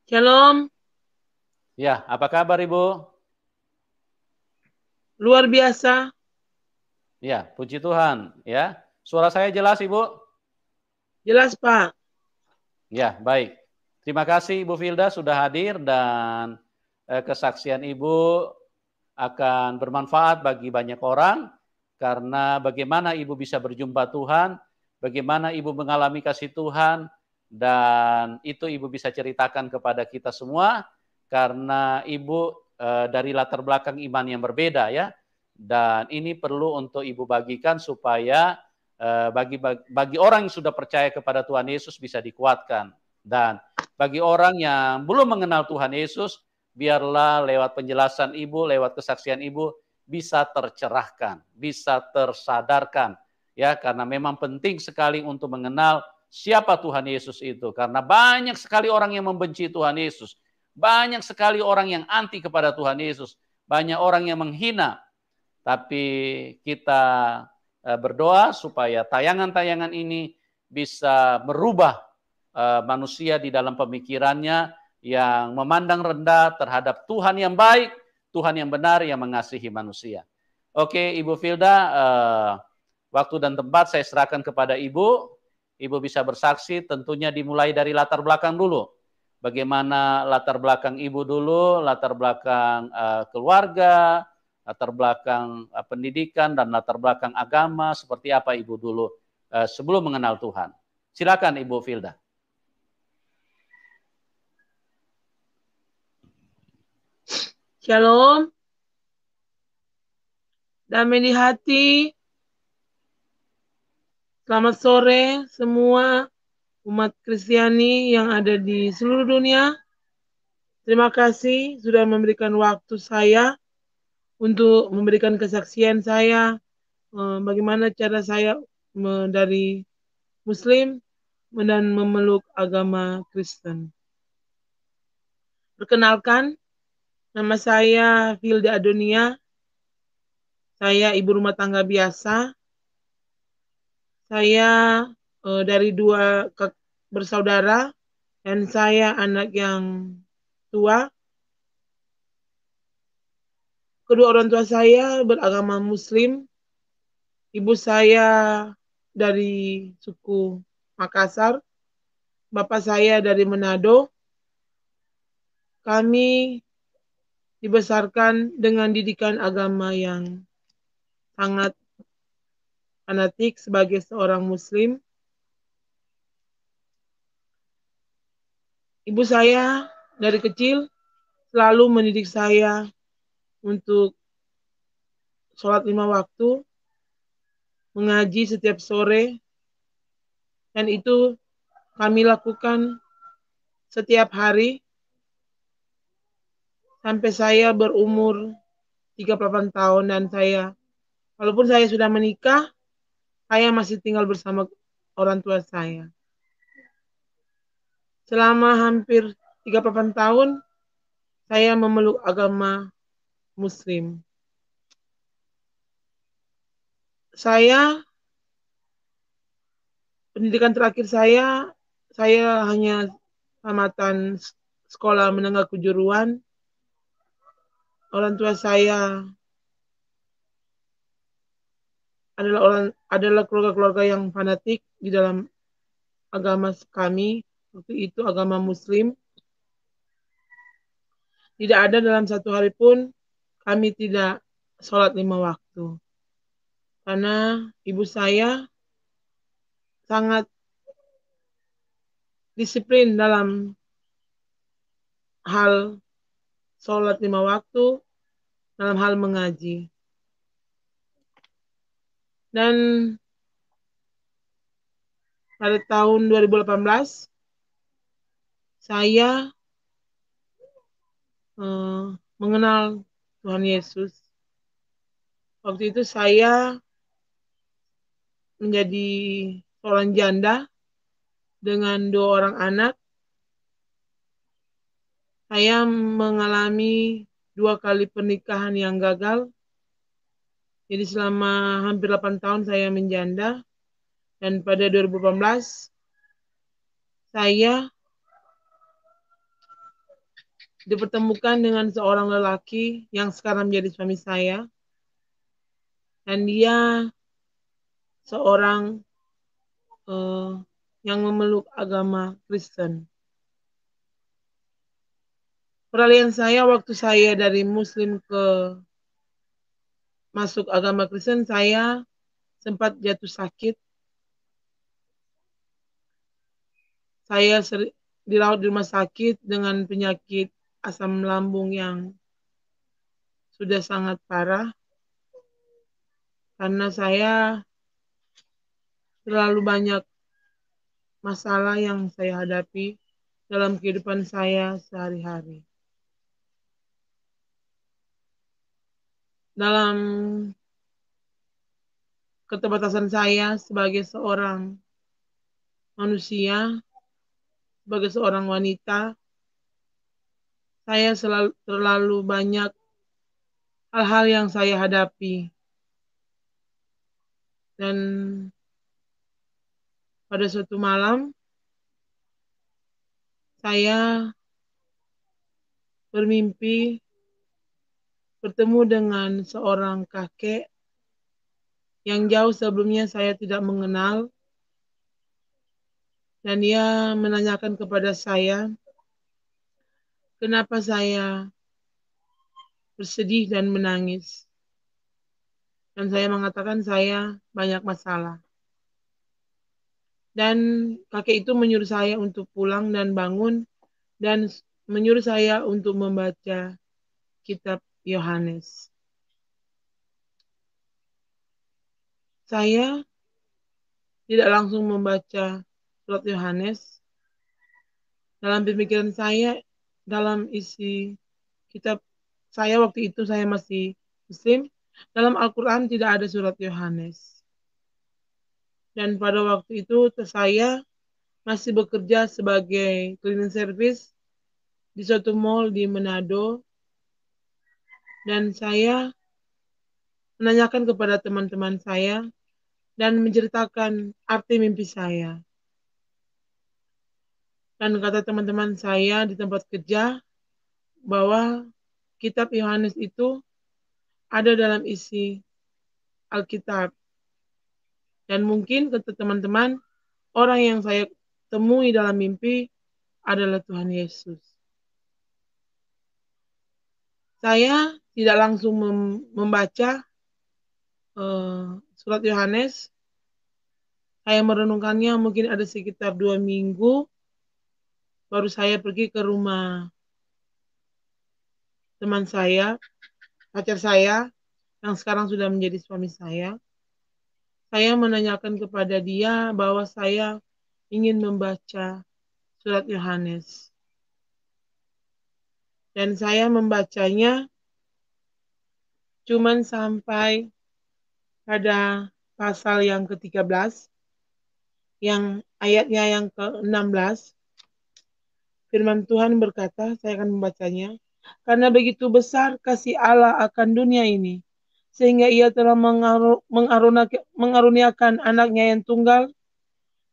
Shalom, Ya, apa kabar Ibu? luar biasa. Ya, puji Tuhan. Ya, suara saya jelas Ibu? Jelas, Pak. Ya, baik. Terima kasih Ibu Filda sudah hadir dan kesaksian Ibu akan bermanfaat bagi banyak orang karena bagaimana Ibu bisa berjumpa Tuhan, bagaimana Ibu mengalami kasih Tuhan dan itu Ibu bisa ceritakan kepada kita semua karena Ibu dari latar belakang iman yang berbeda ya. Dan ini perlu untuk Ibu bagikan supaya bagi orang yang sudah percaya kepada Tuhan Yesus bisa dikuatkan. Dan bagi orang yang belum mengenal Tuhan Yesus, biarlah lewat penjelasan Ibu, lewat kesaksian Ibu, bisa tercerahkan, bisa tersadarkan. Ya, karena memang penting sekali untuk mengenal siapa Tuhan Yesus itu. Karena banyak sekali orang yang membenci Tuhan Yesus. Banyak sekali orang yang anti kepada Tuhan Yesus. Banyak orang yang menghina. Tapi kita berdoa supaya tayangan-tayangan ini bisa merubah manusia di dalam pemikirannya yang memandang rendah terhadap Tuhan yang baik, Tuhan yang benar yang mengasihi manusia. Oke, Ibu Filda, waktu dan tempat saya serahkan kepada Ibu. Ibu bisa bersaksi tentunya dimulai dari latar belakang dulu. Bagaimana latar belakang Ibu dulu, latar belakang keluarga, latar belakang pendidikan dan latar belakang agama seperti apa Ibu dulu sebelum mengenal Tuhan. Silakan Ibu Filda. Shalom, damai di hati. Selamat sore semua umat Kristiani yang ada di seluruh dunia. Terima kasih sudah memberikan waktu saya untuk memberikan kesaksian saya bagaimana cara saya dari Muslim dan memeluk agama Kristen. Perkenalkan, nama saya Filda Adonia. Saya ibu rumah tangga biasa. Saya dari dua bersaudara dan saya anak yang tua. Kedua orang tua saya beragama Muslim. Ibu saya dari suku Makassar. Bapak saya dari Manado. Kami dibesarkan dengan didikan agama yang sangat fanatik sebagai seorang Muslim. Ibu saya dari kecil selalu mendidik saya untuk sholat 5 waktu, mengaji setiap sore, dan itu kami lakukan setiap hari sampai saya berumur 38 tahun dan walaupun saya sudah menikah, saya masih tinggal bersama orang tua saya. Selama hampir 38 tahun, saya memeluk agama Muslim. Pendidikan terakhir saya hanya tamatan sekolah menengah kejuruan. Orang tua saya adalah keluarga-keluarga yang fanatik di dalam agama kami, waktu itu agama Muslim. Tidak ada dalam satu hari pun kami tidak sholat 5 waktu. Karena ibu saya sangat disiplin dalam hal sholat 5 waktu, dalam hal mengaji. Dan pada tahun 2018, saya mengenal Tuhan Yesus. Waktu itu saya menjadi seorang janda dengan 2 orang anak. Saya mengalami 2 kali pernikahan yang gagal. Jadi selama hampir 8 tahun saya menjanda. Dan pada 2018, saya dipertemukan dengan seorang lelaki yang sekarang menjadi suami saya, dan dia seorang yang memeluk agama Kristen. Peralihan saya waktu saya dari Muslim ke masuk agama Kristen, saya sempat jatuh sakit. Saya dirawat di rumah sakit dengan penyakit asam lambung yang sudah sangat parah, karena saya terlalu banyak masalah yang saya hadapi dalam kehidupan saya sehari-hari. Dalam keterbatasan saya sebagai seorang manusia, sebagai seorang wanita, saya terlalu banyak hal-hal yang saya hadapi. Dan pada suatu malam, saya bermimpi bertemu dengan seorang kakek yang jauh sebelumnya saya tidak mengenal, dan dia menanyakan kepada saya kenapa saya bersedih dan menangis. Dan saya mengatakan saya banyak masalah. Dan kakek itu menyuruh saya untuk pulang dan bangun, dan menyuruh saya untuk membaca kitab Yohanes. Saya tidak langsung membaca surat Yohanes. Dalam pemikiran saya, dalam isi kitab saya waktu itu saya masih Muslim, dalam Al-Quran tidak ada surat Yohanes. Dan pada waktu itu saya masih bekerja sebagai cleaning service di suatu mall di Manado, dan saya menanyakan kepada teman-teman saya dan menceritakan arti mimpi saya. Dan kata teman-teman saya di tempat kerja bahwa kitab Yohanes itu ada dalam isi Alkitab. Dan mungkin kata teman-teman, orang yang saya temui dalam mimpi adalah Tuhan Yesus. Saya tidak langsung membaca surat Yohanes. Saya merenungkannya mungkin ada sekitar 2 minggu, baru saya pergi ke rumah teman saya, pacar saya, yang sekarang sudah menjadi suami saya. Saya menanyakan kepada dia bahwa saya ingin membaca surat Yohanes. Dan saya membacanya cuman sampai pada pasal yang ke-13, yang ayatnya yang ke-16. Firman Tuhan berkata, saya akan membacanya. Karena begitu besar kasih Allah akan dunia ini, sehingga ia telah mengaruniakan anaknya yang tunggal,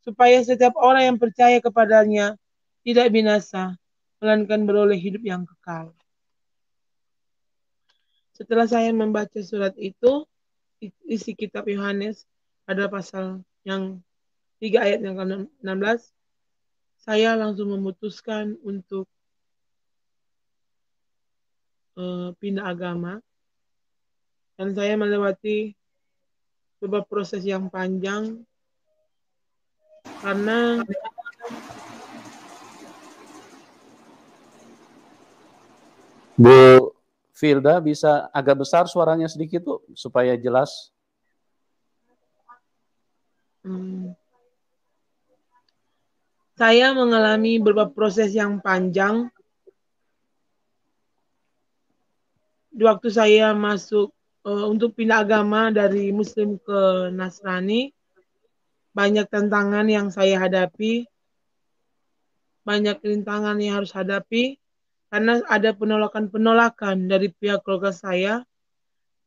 supaya setiap orang yang percaya kepadanya tidak binasa, melainkan beroleh hidup yang kekal. Setelah saya membaca surat itu, isi kitab Yohanes, ada pasal yang 3 ayat yang ke-16, saya langsung memutuskan untuk pindah agama. Dan saya melewati beberapa proses yang panjang, karena Bu Filda bisa agak besar suaranya sedikit Bu, supaya jelas. Saya mengalami beberapa proses yang panjang. Di waktu saya masuk untuk pindah agama dari Muslim ke Nasrani, banyak tantangan yang saya hadapi, banyak rintangan yang harus hadapi, karena ada penolakan-penolakan dari pihak keluarga saya,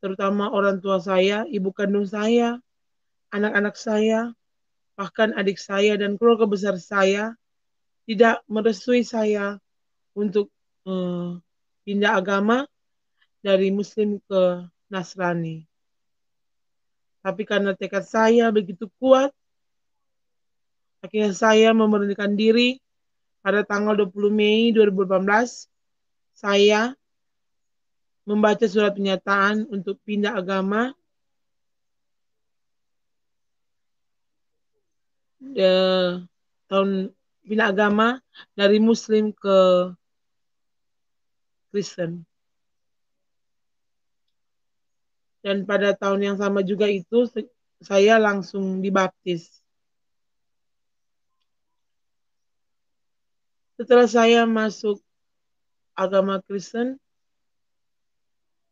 terutama orang tua saya, ibu kandung saya, anak-anak saya, bahkan adik saya dan keluarga besar saya tidak merestui saya untuk pindah agama dari Muslim ke Nasrani. Tapi karena tekad saya begitu kuat, akhirnya saya memberanikan diri pada tanggal 20 Mei 2018, saya membaca surat pernyataan untuk pindah agama tahun pindah agama dari Muslim ke Kristen. Dan pada tahun yang sama juga itu saya langsung dibaptis. Setelah saya masuk agama Kristen,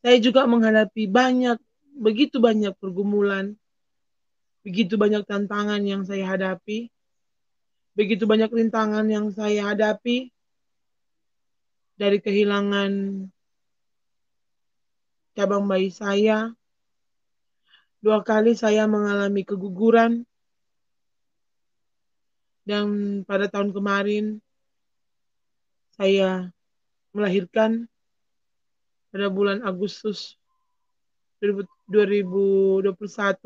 saya juga menghadapi begitu banyak pergumulan, begitu banyak tantangan yang saya hadapi, begitu banyak rintangan yang saya hadapi, dari kehilangan cabang bayi saya, 2 kali saya mengalami keguguran, dan pada tahun kemarin saya melahirkan pada bulan Agustus 2021,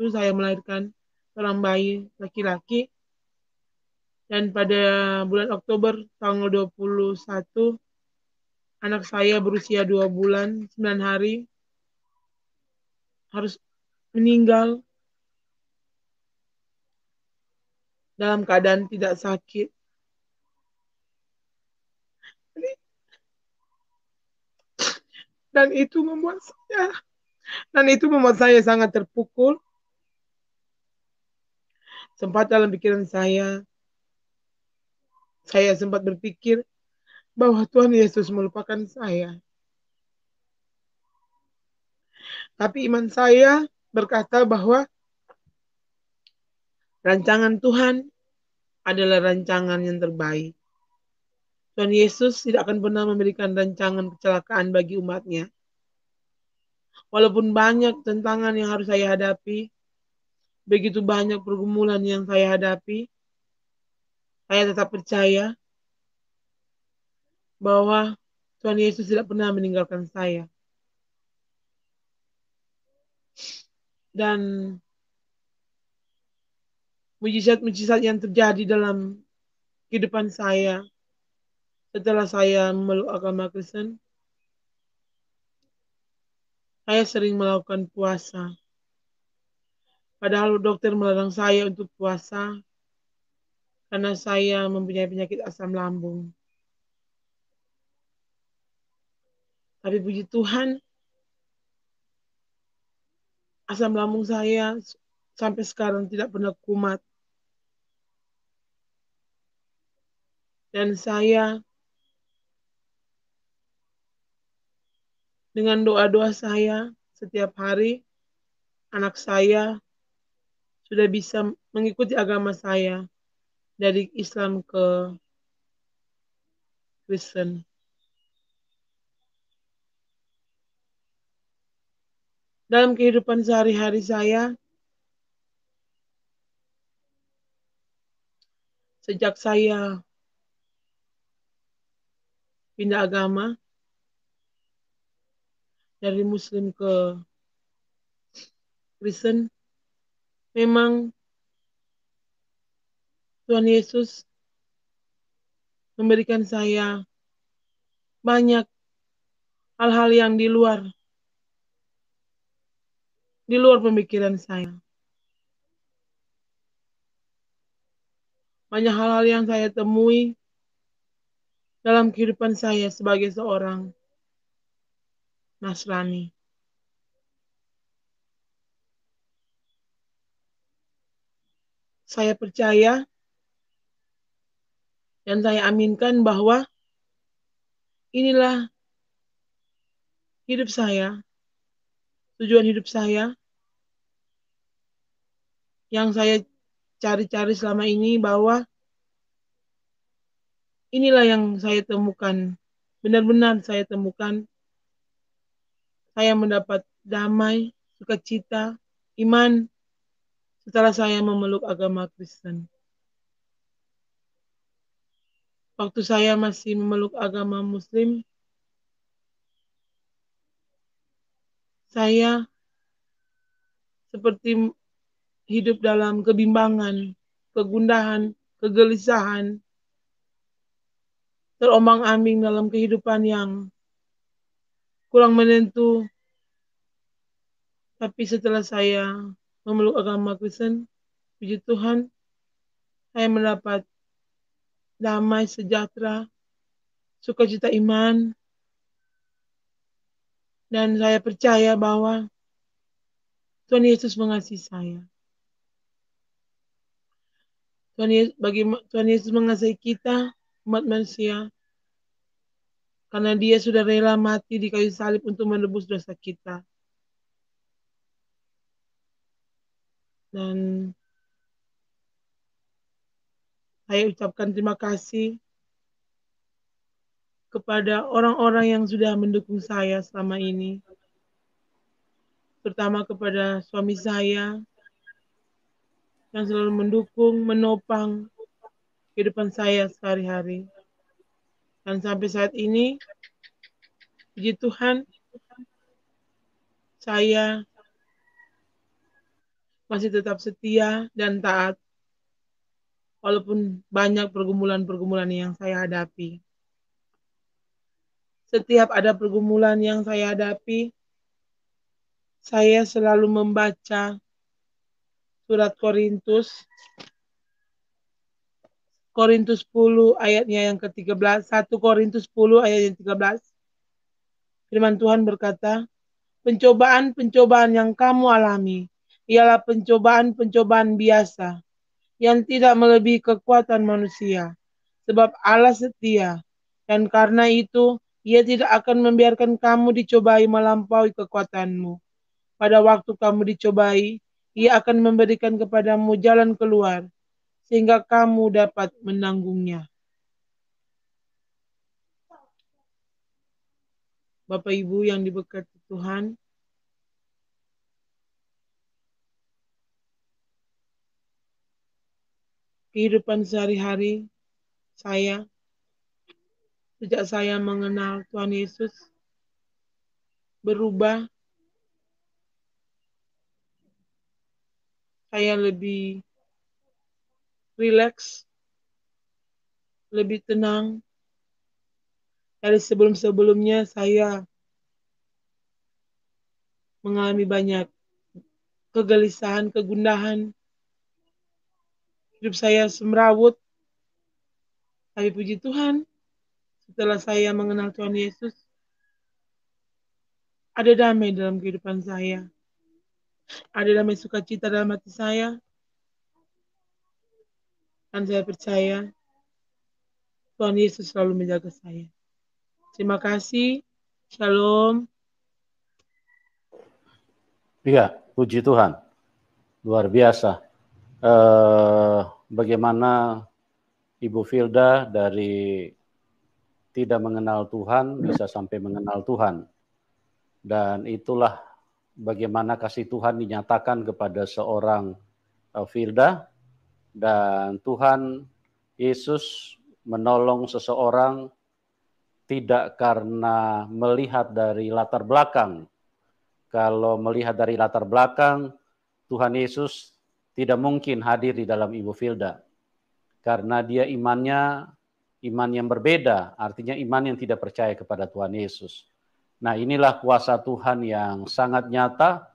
saya melahirkan seorang bayi laki-laki, dan pada bulan Oktober tanggal 21 anak saya berusia 2 bulan 9 hari harus meninggal dalam keadaan tidak sakit. Dan itu membuat saya sangat terpukul. Sempat dalam pikiran saya sempat berpikir bahwa Tuhan Yesus melupakan saya. Tapi iman saya berkata bahwa rancangan Tuhan adalah rancangan yang terbaik. Tuhan Yesus tidak akan pernah memberikan rancangan kecelakaan bagi umatnya. Walaupun banyak tantangan yang harus saya hadapi, begitu banyak pergumulan yang saya hadapi, saya tetap percaya bahwa Tuhan Yesus tidak pernah meninggalkan saya. Dan mujizat-mujizat yang terjadi dalam kehidupan saya setelah saya memeluk agama Kristen, saya sering melakukan puasa. Padahal dokter melarang saya untuk puasa karena saya mempunyai penyakit asam lambung. Tapi puji Tuhan, asam lambung saya sampai sekarang tidak pernah kumat. Dan saya dengan doa-doa saya setiap hari, anak saya sudah bisa mengikuti agama saya dari Islam ke Kristen. Dalam kehidupan sehari-hari saya, sejak saya pindah agama dari Muslim ke Kristen, memang Tuhan Yesus memberikan saya banyak hal-hal yang di luar pemikiran saya. Banyak hal-hal yang saya temui dalam kehidupan saya sebagai seorang Nasrani. Saya percaya dan saya aminkan bahwa inilah hidup saya, tujuan hidup saya yang saya cari-cari selama ini, bahwa inilah yang saya temukan. Benar-benar saya temukan, saya mendapat damai, sukacita, iman setelah saya memeluk agama Kristen. Waktu saya masih memeluk agama Muslim, saya seperti hidup dalam kebimbangan, kegundahan, kegelisahan, terombang-ambing dalam kehidupan yang kurang menentu. Tapi setelah saya memeluk agama Kristen, puji Tuhan, saya mendapat damai, sejahtera, sukacita iman, dan saya percaya bahwa Tuhan Yesus mengasihi saya. Tuhan Yesus mengasihi kita, umat manusia, karena Dia sudah rela mati di kayu salib untuk menebus dosa kita. Dan saya ucapkan terima kasih kepada orang-orang yang sudah mendukung saya selama ini. Terutama kepada suami saya yang selalu mendukung, menopang kehidupan saya sehari-hari. Dan sampai saat ini, puji Tuhan, saya masih tetap setia dan taat walaupun banyak pergumulan-pergumulan yang saya hadapi. Setiap ada pergumulan yang saya hadapi, saya selalu membaca surat Korintus 10 ayatnya yang ke-13, 1 Korintus 10 ayat yang 13. Firman Tuhan berkata, pencobaan-pencobaan yang kamu alami ialah pencobaan-pencobaan biasa yang tidak melebihi kekuatan manusia. Sebab Allah setia, dan karena itu Ia tidak akan membiarkan kamu dicobai melampaui kekuatanmu. Pada waktu kamu dicobai, Ia akan memberikan kepadamu jalan keluar, sehingga kamu dapat menanggungnya. Bapak Ibu yang diberkati Tuhan, kehidupan sehari-hari saya, sejak saya mengenal Tuhan Yesus, berubah. Saya lebih rileks, lebih tenang. Dari sebelum-sebelumnya saya mengalami banyak kegelisahan, kegundahan. Hidup saya semrawut. Tapi puji Tuhan, setelah saya mengenal Tuhan Yesus, ada damai dalam kehidupan saya. Ada damai sukacita dalam hati saya. Dan saya percaya Tuhan Yesus selalu menjaga saya. Terima kasih. Shalom. Iya, puji Tuhan. Luar biasa. Bagaimana Ibu Filda dari tidak mengenal Tuhan bisa sampai mengenal Tuhan. Dan itulah bagaimana kasih Tuhan dinyatakan kepada seorang Filda, dan Tuhan Yesus menolong seseorang tidak karena melihat dari latar belakang. Kalau melihat dari latar belakang, Tuhan Yesus tidak mungkin hadir di dalam Ibu Filda. Karena dia iman yang berbeda, artinya iman yang tidak percaya kepada Tuhan Yesus. Nah, inilah kuasa Tuhan yang sangat nyata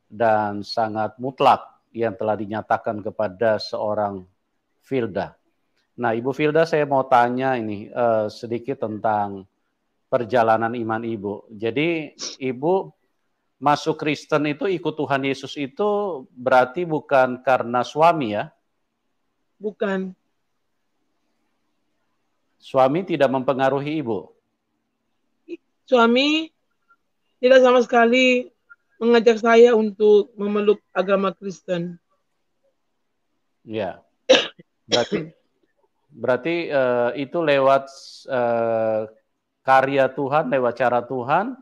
dan sangat mutlak yang telah dinyatakan kepada seorang Filda. Nah, Ibu Filda, saya mau tanya ini sedikit tentang perjalanan iman Ibu. Jadi, Ibu masuk Kristen itu, ikut Tuhan Yesus itu berarti bukan karena suami ya? Bukan. Suami tidak mempengaruhi Ibu? Suami tidak sama sekali mengajak saya untuk memeluk agama Kristen. Ya, berarti itu lewat karya Tuhan, lewat cara Tuhan,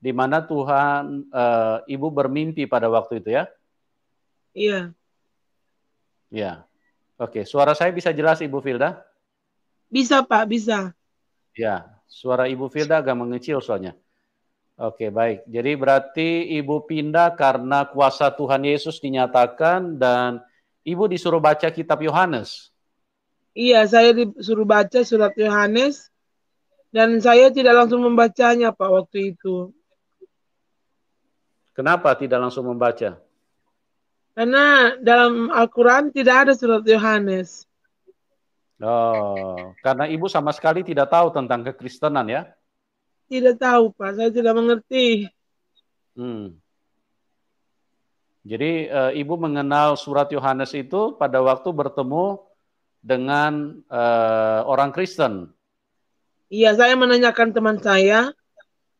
di mana Tuhan, Ibu bermimpi pada waktu itu ya? Iya. Ya, oke. Suara saya bisa jelas Ibu Filda? Bisa Pak, bisa. Ya, suara Ibu Filda agak mengecil soalnya. Oke, baik. Jadi berarti Ibu pindah karena kuasa Tuhan Yesus dinyatakan dan Ibu disuruh baca kitab Yohanes. Iya, saya disuruh baca surat Yohanes dan saya tidak langsung membacanya Pak waktu itu. Kenapa tidak langsung membaca? Karena dalam Al-Quran tidak ada surat Yohanes. Oh, karena Ibu sama sekali tidak tahu tentang kekristenan ya? Tidak tahu Pak, saya tidak mengerti. Hmm. Jadi Ibu mengenal surat Yohanes itu pada waktu bertemu dengan orang Kristen. Iya, saya menanyakan teman saya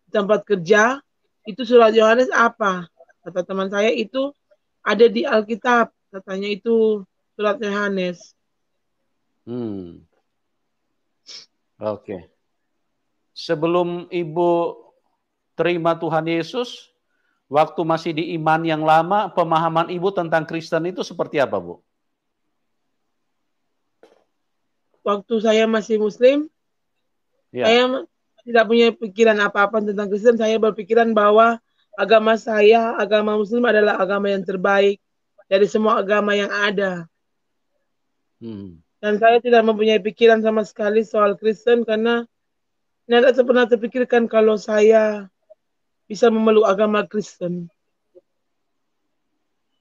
di tempat kerja, itu surat Yohanes apa? Kata teman saya itu ada di Alkitab, katanya itu surat Yohanes. Hmm. Oke. Sebelum Ibu terima Tuhan Yesus, waktu masih di iman yang lama, pemahaman Ibu tentang Kristen itu seperti apa, Bu? Waktu saya masih Muslim, Ya. saya tidak punya pikiran apa-apa tentang Kristen. Saya berpikiran bahwa agama saya, agama Muslim adalah agama yang terbaik dari semua agama yang ada. Hmm. Dan saya tidak mempunyai pikiran sama sekali soal Kristen karena tidak pernah terpikirkan kalau saya bisa memeluk agama Kristen.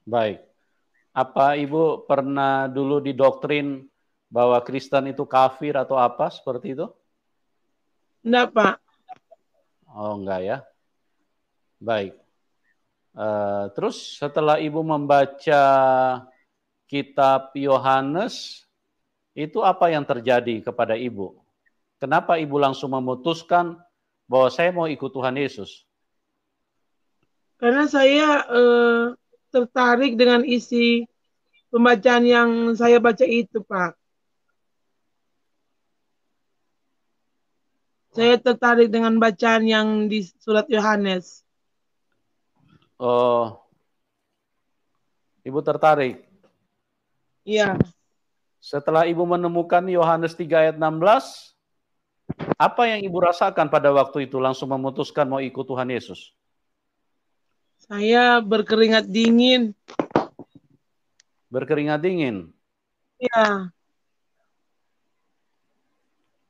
Baik. Apa Ibu pernah dulu didoktrin bahwa Kristen itu kafir atau apa seperti itu? Enggak, Pak. Oh, enggak ya. Baik. Terus setelah Ibu membaca kitab Yohanes, itu apa yang terjadi kepada Ibu? Kenapa Ibu langsung memutuskan bahwa saya mau ikut Tuhan Yesus? Karena saya tertarik dengan isi pembacaan yang saya baca itu, Pak. Saya tertarik dengan bacaan yang di surat Yohanes. Oh, Ibu tertarik. Iya. Setelah Ibu menemukan Yohanes 3 ayat 16, apa yang Ibu rasakan pada waktu itu langsung memutuskan mau ikut Tuhan Yesus? Saya berkeringat dingin. Berkeringat dingin. Iya.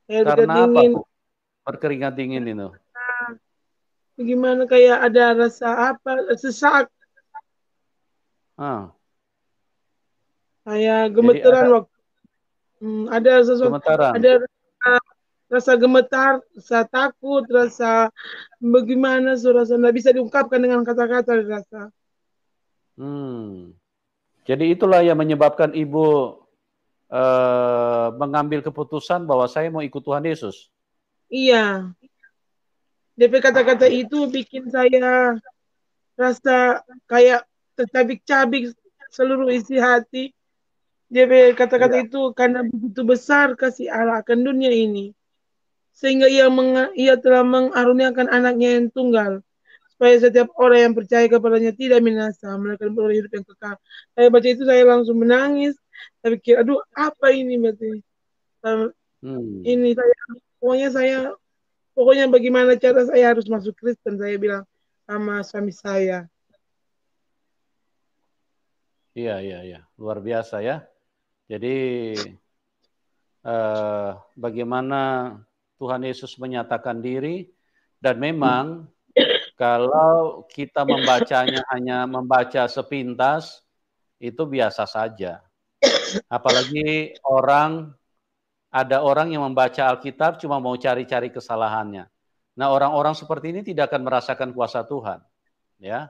Saya berkeringat Karena apa, dingin. Bu? Berkeringat dingin itu. Gimana kayak ada rasa apa? Sesak. Ah, Saya jadi gemeteran ada waktu ada sesuatu, gemetaran. ada rasa gemetar, rasa takut, rasa bagaimana, rasa tidak bisa diungkapkan dengan kata-kata rasa. Hmm. Jadi itulah yang menyebabkan Ibu mengambil keputusan bahwa saya mau ikut Tuhan Yesus. Iya, DP kata-kata Ya. itu bikin saya rasa kayak tercabik-cabik seluruh isi hati. DP kata-kata Iya. itu karena begitu besar kasih Allah akan dunia ini, sehingga ia telah mengaruniakan anaknya yang tunggal, supaya setiap orang yang percaya kepadanya tidak binasa, melainkan beroleh hidup yang kekal. Saya baca itu saya langsung menangis. Saya pikir, aduh apa ini berarti? Hmm. Ini saya, pokoknya saya, pokoknya bagaimana cara saya harus masuk Kristen, saya bilang sama suami saya. Iya, iya, iya. Luar biasa ya. Jadi bagaimana Tuhan Yesus menyatakan diri dan memang kalau kita membacanya hanya membaca sepintas itu biasa saja. Apalagi ada orang yang membaca Alkitab cuma mau cari-cari kesalahannya. Nah, orang-orang seperti ini tidak akan merasakan kuasa Tuhan, ya.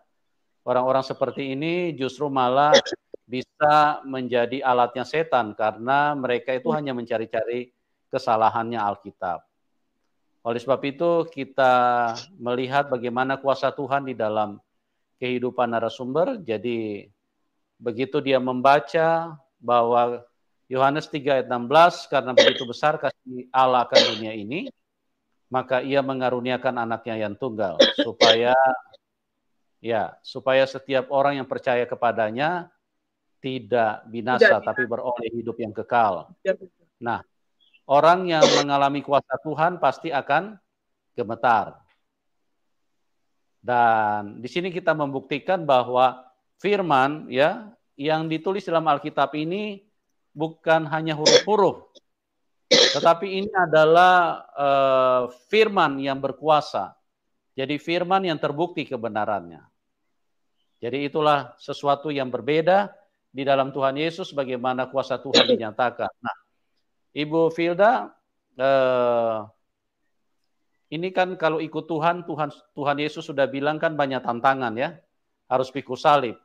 Orang-orang seperti ini justru malah bisa menjadi alatnya setan karena mereka itu hanya mencari-cari kesalahannya Alkitab. Oleh sebab itu kita melihat bagaimana kuasa Tuhan di dalam kehidupan narasumber. Jadi begitu dia membaca bahwa Yohanes 3 ayat 16, karena begitu besar kasih Allah akan dunia ini, maka ia mengaruniakan anaknya yang tunggal supaya setiap orang yang percaya kepadanya tidak Tidak, binasa tapi beroleh hidup yang kekal. tidak. Nah, orang yang mengalami kuasa Tuhan pasti akan gemetar. Dan di sini kita membuktikan bahwa firman ya yang ditulis dalam Alkitab ini bukan hanya huruf-huruf, tetapi ini adalah firman yang berkuasa. Jadi firman yang terbukti kebenarannya. Jadi itulah sesuatu yang berbeda di dalam Tuhan Yesus, bagaimana kuasa Tuhan dinyatakan. Nah, Ibu Filda, ini kan kalau ikut Tuhan Yesus sudah bilang kan banyak tantangan ya, harus pikul salib.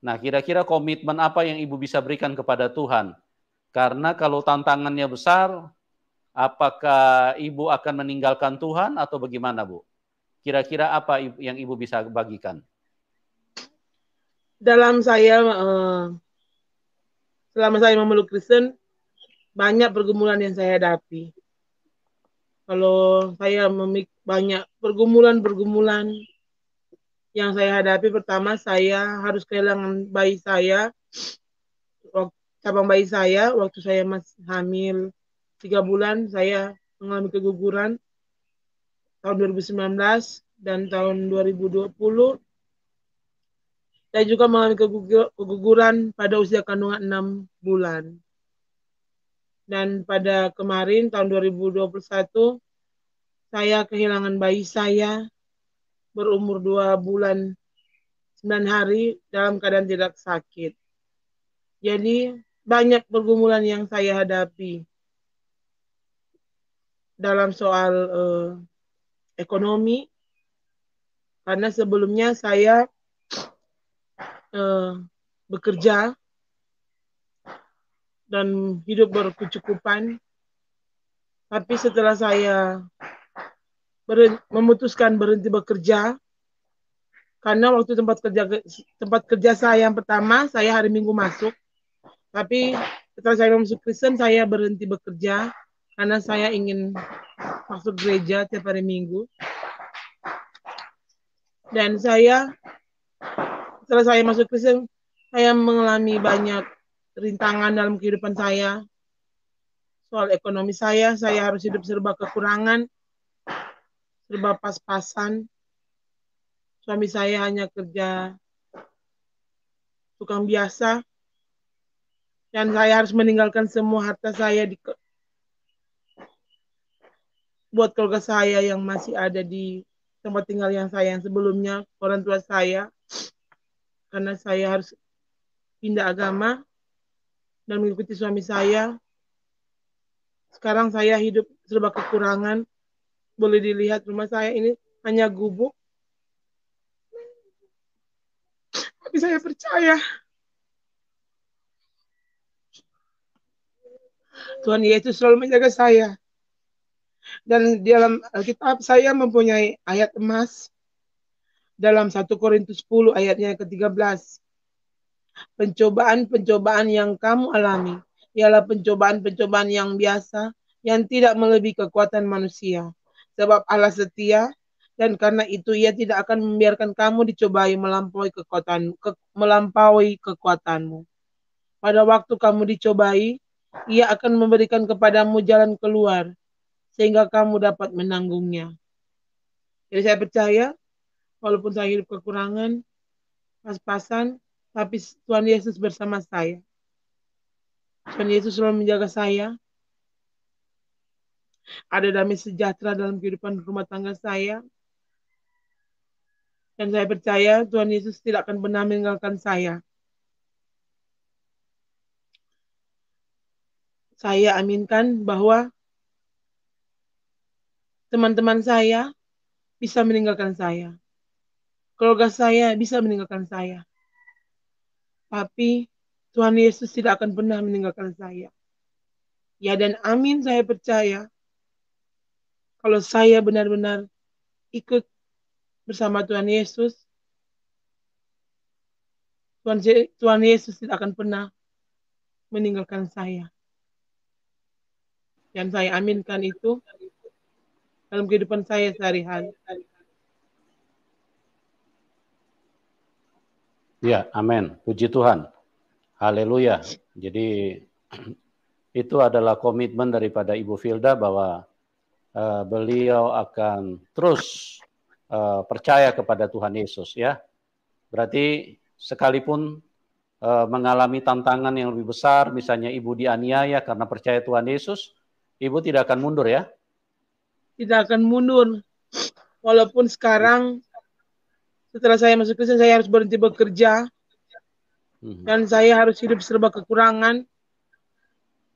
Nah, kira-kira komitmen apa yang Ibu bisa berikan kepada Tuhan? Karena kalau tantangannya besar, apakah Ibu akan meninggalkan Tuhan atau bagaimana, Bu? Kira-kira apa yang Ibu bisa bagikan? Dalam saya, selama saya memeluk Kristen, banyak pergumulan yang saya hadapi. Kalau saya banyak pergumulan yang saya hadapi, pertama saya harus kehilangan bayi saya, cabang bayi saya, waktu saya masih hamil 3 bulan, saya mengalami keguguran tahun 2019 dan tahun 2020. Saya juga mengalami keguguran pada usia kandungan 6 bulan. Dan pada kemarin, tahun 2021, saya kehilangan bayi saya berumur 2 bulan 9 hari dalam keadaan tidak sakit. Jadi, banyak pergumulan yang saya hadapi dalam soal ekonomi, karena sebelumnya saya bekerja dan hidup berkecukupan. Tapi setelah saya memutuskan berhenti bekerja, karena waktu tempat kerja saya yang pertama, saya hari Minggu masuk. Tapi setelah saya masuk Kristen, saya berhenti bekerja karena saya ingin masuk gereja tiap hari Minggu. Dan setelah saya masuk Kristen, saya mengalami banyak rintangan dalam kehidupan saya. Soal ekonomi saya harus hidup serba kekurangan, serba pas-pasan. Suami saya hanya kerja tukang biasa, dan saya harus meninggalkan semua harta saya buat keluarga saya yang masih ada di tempat tinggal yang sebelumnya, orang tua saya, karena saya harus pindah agama dan mengikuti suami saya. Sekarang saya hidup serba kekurangan. Boleh dilihat rumah saya ini hanya gubuk. Tapi saya percaya Tuhan Yesus selalu menjaga saya. Dan di dalam Alkitab saya mempunyai ayat emas dalam 1 Korintus 10 ayatnya ke-13. Pencobaan-pencobaan yang kamu alami ialah pencobaan-pencobaan yang biasa, yang tidak melebihi kekuatan manusia. Sebab Allah setia, dan karena itu Ia tidak akan membiarkan kamu dicobai melampaui kekuatanmu. Pada waktu kamu dicobai, Ia akan memberikan kepadamu jalan keluar, sehingga kamu dapat menanggungnya. Jadi saya percaya, walaupun saya hidup kekurangan, pas-pasan, tapi Tuhan Yesus bersama saya. Tuhan Yesus selalu menjaga saya. Ada damai sejahtera dalam kehidupan rumah tangga saya. Dan saya percaya Tuhan Yesus tidak akan pernah meninggalkan saya. Saya aminkan bahwa teman-teman saya bisa meninggalkan saya. Keluarga saya bisa meninggalkan saya. Tapi Tuhan Yesus tidak akan pernah meninggalkan saya. Ya, dan amin, saya percaya kalau saya benar-benar ikut bersama Tuhan Yesus, Tuhan Yesus tidak akan pernah meninggalkan saya. Dan saya aminkan itu dalam kehidupan saya sehari-hari. Ya, amin. Puji Tuhan. Haleluya. Jadi itu adalah komitmen daripada Ibu Filda bahwa beliau akan terus percaya kepada Tuhan Yesus, ya. Berarti sekalipun mengalami tantangan yang lebih besar, misalnya ibu dianiaya karena percaya Tuhan Yesus, ibu tidak akan mundur, ya? Tidak akan mundur. Walaupun sekarang setelah saya masuk Kristen, saya harus berhenti bekerja. Dan saya harus hidup serba kekurangan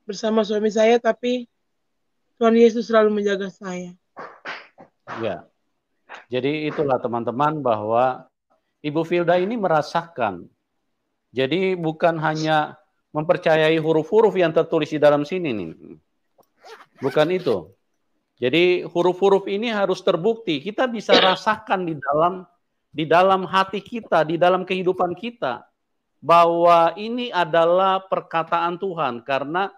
bersama suami saya, tapi Tuhan Yesus selalu menjaga saya. Ya, jadi itulah teman-teman bahwa Ibu Filda ini merasakan. Jadi bukan hanya mempercayai huruf-huruf yang tertulis di dalam sini nih. Bukan itu. Jadi huruf-huruf ini harus terbukti. Kita bisa rasakan di dalam hati kita, di dalam kehidupan kita, bahwa ini adalah perkataan Tuhan. Karena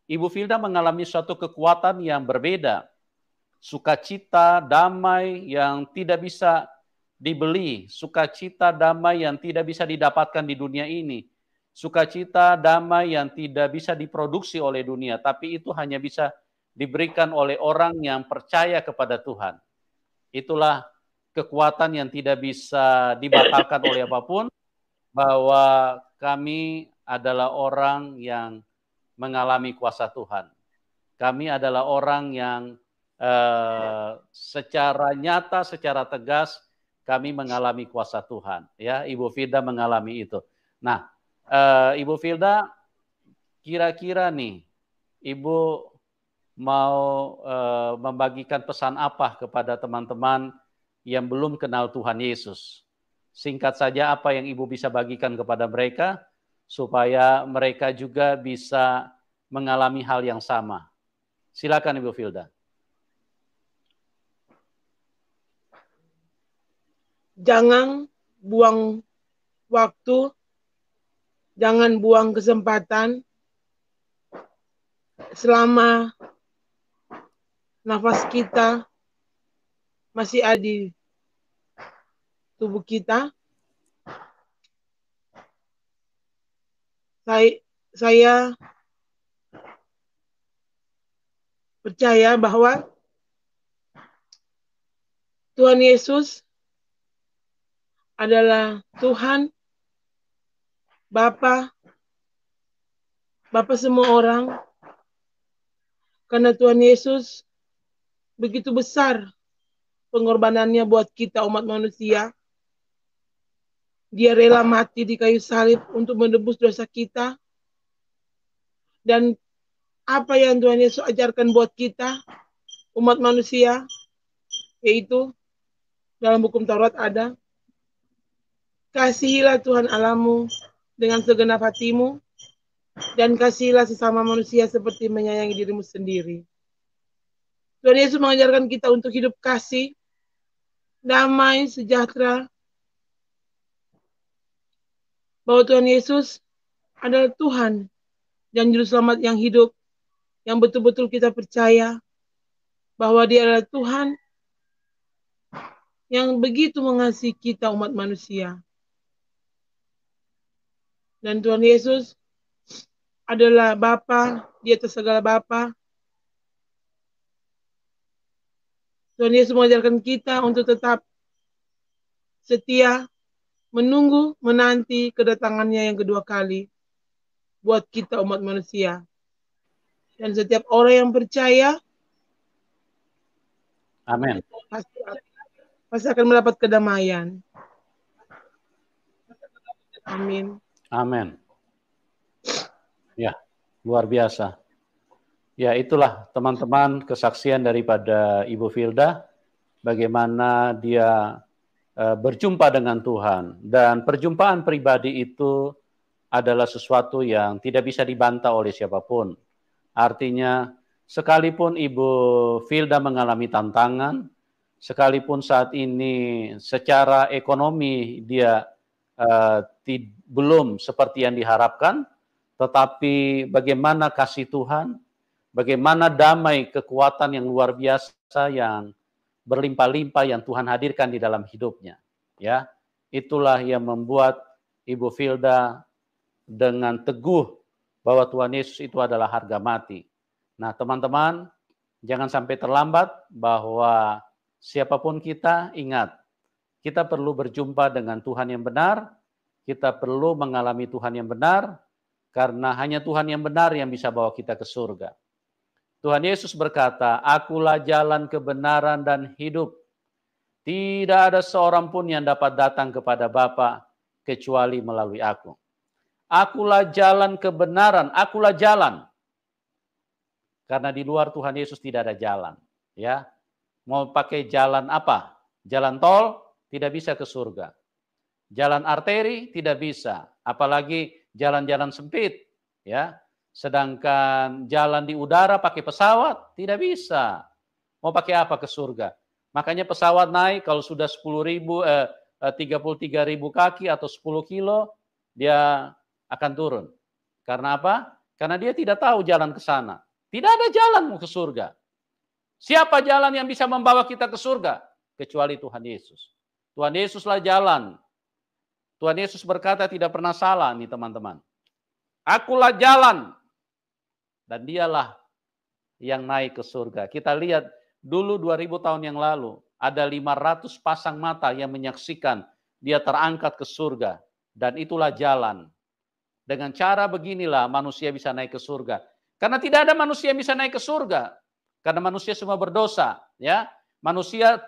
Ibu Filda mengalami suatu kekuatan yang berbeda. Sukacita, damai yang tidak bisa dibeli, sukacita, damai yang tidak bisa didapatkan di dunia ini, sukacita, damai yang tidak bisa diproduksi oleh dunia, tapi itu hanya bisa diberikan oleh orang yang percaya kepada Tuhan. Itulah kekuatan yang tidak bisa dibatalkan oleh apapun, bahwa kami adalah orang yang mengalami kuasa Tuhan. Kami adalah orang yang secara nyata, secara tegas, kami mengalami kuasa Tuhan. Ya, Ibu Filda mengalami itu. Nah, Ibu Filda, kira-kira nih, Ibu mau membagikan pesan apa kepada teman-teman yang belum kenal Tuhan Yesus? Singkat saja apa yang Ibu bisa bagikan kepada mereka, supaya mereka juga bisa mengalami hal yang sama. Silakan Ibu Filda. Jangan buang waktu, jangan buang kesempatan selama nafas kita masih ada di tubuh kita. Saya percaya bahwa Tuhan Yesus adalah Tuhan, Bapa semua orang, karena Tuhan Yesus begitu besar pengorbanannya buat kita umat manusia. Dia rela mati di kayu salib untuk menebus dosa kita. Dan apa yang Tuhan Yesus ajarkan buat kita, umat manusia, yaitu dalam hukum Taurat ada, kasihilah Tuhan Allahmu dengan segenap hatimu, dan kasihilah sesama manusia seperti menyayangi dirimu sendiri. Tuhan Yesus mengajarkan kita untuk hidup kasih, damai, sejahtera, bahwa Tuhan Yesus adalah Tuhan dan Juru Selamat yang hidup, yang betul-betul kita percaya bahwa Dia adalah Tuhan yang begitu mengasihi kita umat manusia. Dan Tuhan Yesus adalah Bapa di atas segala Bapa. Tuhan Yesus mengajarkan kita untuk tetap setia, menunggu, menanti kedatangannya yang kedua kali buat kita umat manusia. Dan setiap orang yang percaya, amin, pasti akan mendapat kedamaian. Amin. Amin. Ya, luar biasa. Ya, itulah teman-teman kesaksian daripada Ibu Filda, bagaimana dia berjumpa dengan Tuhan. Dan perjumpaan pribadi itu adalah sesuatu yang tidak bisa dibantah oleh siapapun. Artinya, sekalipun Ibu Filda mengalami tantangan, sekalipun saat ini secara ekonomi dia belum seperti yang diharapkan, tetapi bagaimana kasih Tuhan, bagaimana damai, kekuatan yang luar biasa yang berlimpah-limpah yang Tuhan hadirkan di dalam hidupnya. Ya, itulah yang membuat Ibu Filda dengan teguh bahwa Tuhan Yesus itu adalah harga mati. Nah, teman-teman, jangan sampai terlambat, bahwa siapapun kita, ingat, Kita perlu berjumpa dengan Tuhan yang benar, kita perlu mengalami Tuhan yang benar, karena hanya Tuhan yang benar yang bisa bawa kita ke surga. Tuhan Yesus berkata, "Akulah jalan kebenaran dan hidup. Tidak ada seorang pun yang dapat datang kepada Bapa kecuali melalui aku." Akulah jalan kebenaran, akulah jalan. Karena di luar Tuhan Yesus tidak ada jalan. Ya, mau pakai jalan apa? Jalan tol tidak bisa ke surga. Jalan arteri tidak bisa, apalagi jalan-jalan sempit. Ya, sedangkan jalan di udara pakai pesawat tidak bisa. Mau pakai apa ke surga? Makanya pesawat naik kalau sudah 33.000 kaki atau 10 kilo, dia akan turun. Karena apa? Karena dia tidak tahu jalan ke sana. Tidak ada jalan mau ke surga. Siapa jalan yang bisa membawa kita ke surga? Kecuali Tuhan Yesus. Tuhan Yesuslah jalan. Tuhan Yesus berkata tidak pernah salah nih teman-teman. Akulah jalan. Dan dialah yang naik ke surga. Kita lihat dulu 2000 tahun yang lalu, ada 500 pasang mata yang menyaksikan dia terangkat ke surga. Dan itulah jalan. Dengan cara beginilah manusia bisa naik ke surga. Karena tidak ada manusia yang bisa naik ke surga. Karena manusia semua berdosa. Ya, manusia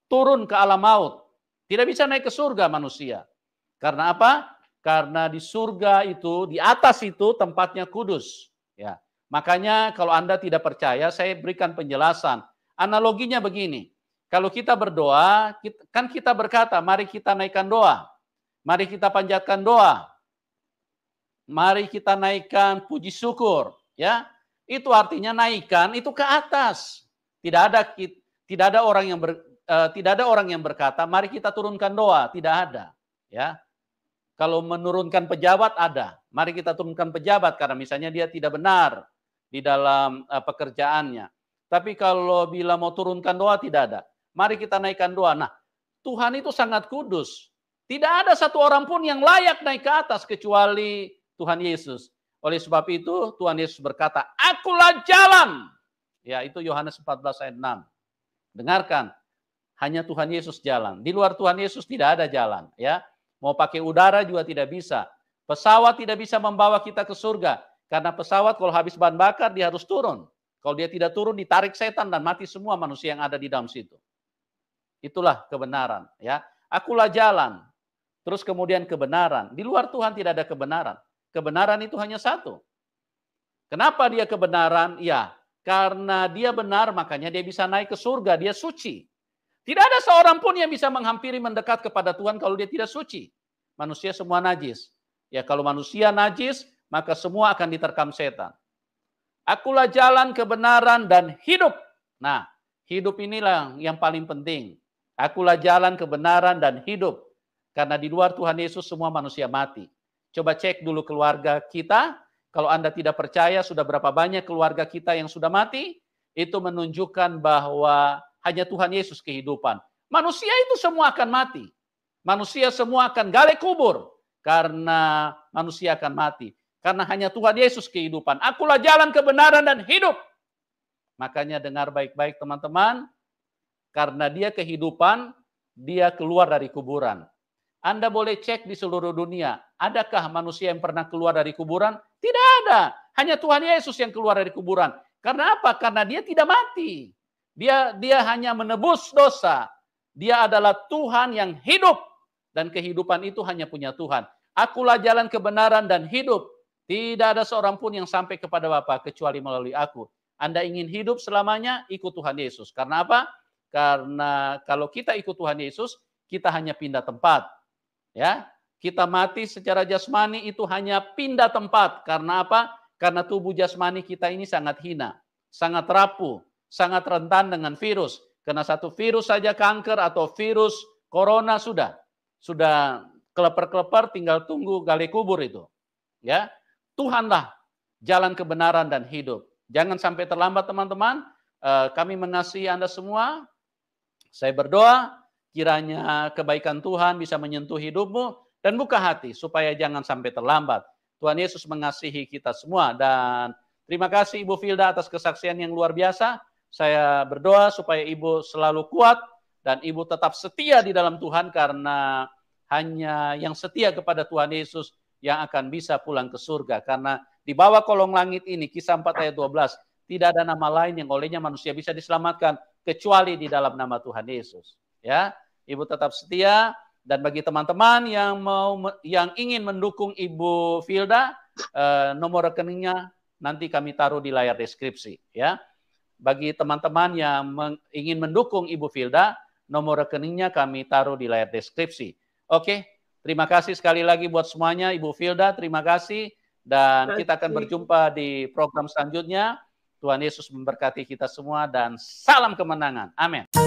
turun ke alam maut. Tidak bisa naik ke surga manusia. Karena apa? Karena di surga itu, di atas itu tempatnya kudus. Ya, makanya kalau Anda tidak percaya, saya berikan penjelasan. Analoginya begini. Kalau kita berdoa, kan kita berkata, mari kita naikkan doa. Mari kita panjatkan doa. Mari kita naikkan puji syukur. Ya, itu artinya naikkan itu ke atas. Tidak ada orang yang berkata, mari kita turunkan doa. Tidak ada. Ya, kalau menurunkan pejabat ada. Mari kita turunkan pejabat karena misalnya dia tidak benar di dalam pekerjaannya. Tapi kalau bila mau turunkan doa tidak ada. Mari kita naikkan doa. Nah, Tuhan itu sangat kudus. Tidak ada satu orang pun yang layak naik ke atas kecuali Tuhan Yesus. Oleh sebab itu Tuhan Yesus berkata, "Akulah jalan." Ya, itu Yohanes 14 ayat 6. Dengarkan, hanya Tuhan Yesus jalan. Di luar Tuhan Yesus tidak ada jalan. Ya, mau pakai udara juga tidak bisa. Pesawat tidak bisa membawa kita ke surga. Karena pesawat kalau habis bahan bakar dia harus turun. Kalau dia tidak turun ditarik setan dan mati semua manusia yang ada di dalam situ. Itulah kebenaran. Ya, akulah jalan. Terus kemudian kebenaran. Di luar Tuhan tidak ada kebenaran. Kebenaran itu hanya satu. Kenapa dia kebenaran? Ya, karena dia benar makanya dia bisa naik ke surga, dia suci. Tidak ada seorang pun yang bisa menghampiri mendekat kepada Tuhan kalau dia tidak suci. Manusia semua najis. Ya, kalau manusia najis, maka semua akan diterkam setan. Akulah jalan kebenaran dan hidup. Nah, hidup inilah yang paling penting. Akulah jalan kebenaran dan hidup. Karena di luar Tuhan Yesus semua manusia mati. Coba cek dulu keluarga kita. Kalau Anda tidak percaya sudah berapa banyak keluarga kita yang sudah mati. Itu menunjukkan bahwa hanya Tuhan Yesus kehidupan. Manusia itu semua akan mati. Manusia semua akan gali kubur. Karena manusia akan mati. Karena hanya Tuhan Yesus kehidupan. Akulah jalan kebenaran dan hidup. Makanya dengar baik-baik teman-teman. Karena dia kehidupan, dia keluar dari kuburan. Anda boleh cek di seluruh dunia. Adakah manusia yang pernah keluar dari kuburan? Tidak ada. Hanya Tuhan Yesus yang keluar dari kuburan. Karena apa? Karena dia tidak mati. Dia hanya menebus dosa. Dia adalah Tuhan yang hidup. Dan kehidupan itu hanya punya Tuhan. Akulah jalan kebenaran dan hidup. Tidak ada seorang pun yang sampai kepada Bapa kecuali melalui aku. Anda ingin hidup selamanya, ikut Tuhan Yesus. Karena apa? Karena kalau kita ikut Tuhan Yesus, kita hanya pindah tempat. Ya, kita mati secara jasmani itu hanya pindah tempat. Karena apa? Karena tubuh jasmani kita ini sangat hina, sangat rapuh, sangat rentan dengan virus. Karena satu virus saja kanker atau virus corona sudah kelepar-kelepar tinggal tunggu gali kubur itu. Ya, Tuhanlah jalan kebenaran dan hidup. Jangan sampai terlambat teman-teman. Kami mengasihi Anda semua. Saya berdoa kiranya kebaikan Tuhan bisa menyentuh hidupmu dan buka hati supaya jangan sampai terlambat. Tuhan Yesus mengasihi kita semua dan terima kasih Ibu Filda atas kesaksian yang luar biasa. Saya berdoa supaya Ibu selalu kuat dan Ibu tetap setia di dalam Tuhan, karena hanya yang setia kepada Tuhan Yesus yang akan bisa pulang ke surga. Karena di bawah kolong langit ini, Kisah 4 ayat 12, tidak ada nama lain yang olehnya manusia bisa diselamatkan kecuali di dalam nama Tuhan Yesus. Ya, Ibu tetap setia. Dan bagi teman-teman yang ingin mendukung Ibu Filda, nomor rekeningnya nanti kami taruh di layar deskripsi. Ya, bagi teman-teman yang ingin mendukung Ibu Filda, nomor rekeningnya kami taruh di layar deskripsi. Oke, terima kasih sekali lagi buat semuanya. Ibu Filda, terima kasih. Dan kita akan berjumpa di program selanjutnya. Tuhan Yesus memberkati kita semua dan salam kemenangan. Amin.